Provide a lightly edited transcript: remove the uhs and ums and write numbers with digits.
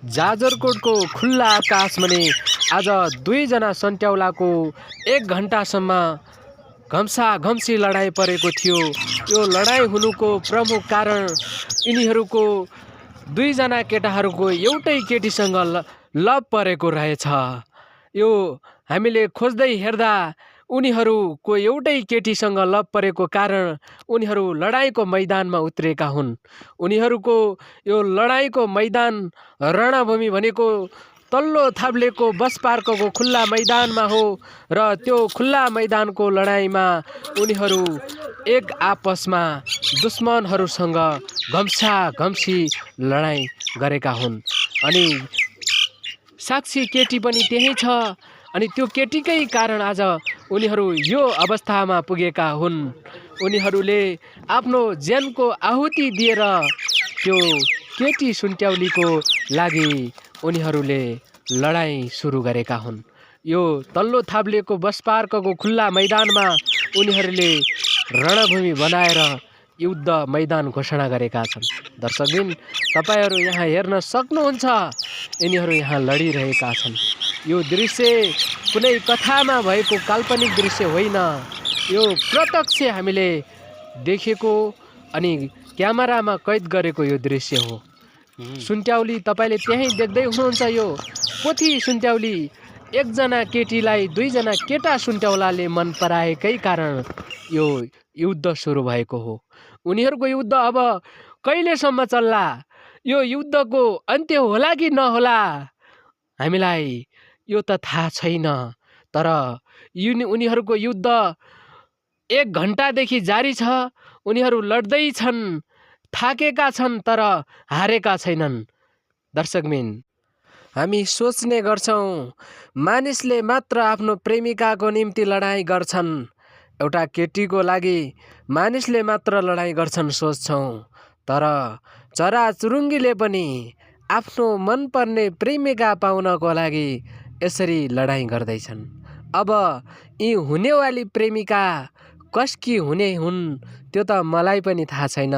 जाजरकोटको खुल्ला आकाशमुनि आज दुईजना सन्ट्याउलाको 1 घण्टासम्म घम्साघम्सी लडाईँ परेको थियो। यो लडाईँ हुनुको प्रमुख कारण यिनीहरूको दुईजना केटाहरूको एउटै केटीसँग लभ परेको रहेछ। यो हामीले खोज्दै हेर्दा उनीहरूको एउटै केटीसँग लभ परेको कारण उनीहरू लडाईँको मैदानमा उत्रेका हुन्। उनीहरूको यो लडाईँको मैदान रणभूमि भनेको तल्लो थाब्लेको बस पार्कको खुल्ला मैदानमा हो र त्यो खुल्ला मैदानको लडाईँमा उनीहरू एक आपसमा दुश्मनहरूसँग घम्साघम्सी लडाईँ गरेका हुन्। अनि साक्षी केटी पनि त्यही छ। अनि त्यो केटीकै कारण आज उनीहरू यो अवस्थामा पुगेका हुन्। उनीहरूले आफ्नो ज्यानको आहुति दिएर त्यो केटी सुन्ट्याउलीको लागि उनीहरूले लडाईँ सुरु गरेका हुन्। यो तल्लो थाब्लेको बस पार्कको खुल्ला मैदानमा उनीहरूले रणभूमि बनाएर युद्ध मैदान घोषणा गरेका छन्। दर्शकबिन, तपाईहरू यहाँ हेर्न सक्नुहुन्छ, यिनीहरू यहाँ लडिरहेका छन्। यो दृश्य कुनै कथामा भएको काल्पनिक दृश्य होइन, यो प्रत्यक्ष हामीले देखेको अनि क्यामेरामा कैद गरेको यो दृश्य हो। सुन्ट्याउली तपाईले त्यही देख्दै हुनुहुन्छ। यो पोथी सुन्ट्याउली एकजना केटीलाई दुईजना केटा सुन्ट्याउलाले मन पराएकै कारण यो युद्ध सुरु भएको हो। उनीहरूको युद्ध अब कहिलेसम्म चल्ला, यो युद्धको अन्त्य होला कि नहोला हामीलाई यो त थाहा छैन। तर उनीहरूको युद्ध 1 घण्टादेखि जारी छ। उनीहरू लड्दै छन्, थाकेका छन् तर हारेका छैनन्। दर्शकबिन, हामी सोच्ने गर्छौँ मानिसले मात्र आफ्नो प्रेमिकाको निम्ति लडाईँ गर्छन्, एउटा केटीको लागि मानिसले मात्र लडाईँ गर्छन् सोच्छौँ। तर चराचुरुङ्गीले पनि आफ्नो मनपर्ने प्रेमिका पाउनको लागि यसरी लडाईँ गर्दैछन्। अब यी हुनेवाली प्रेमिका कसकी हुने हुन् त्यो त मलाई पनि थाहा छैन।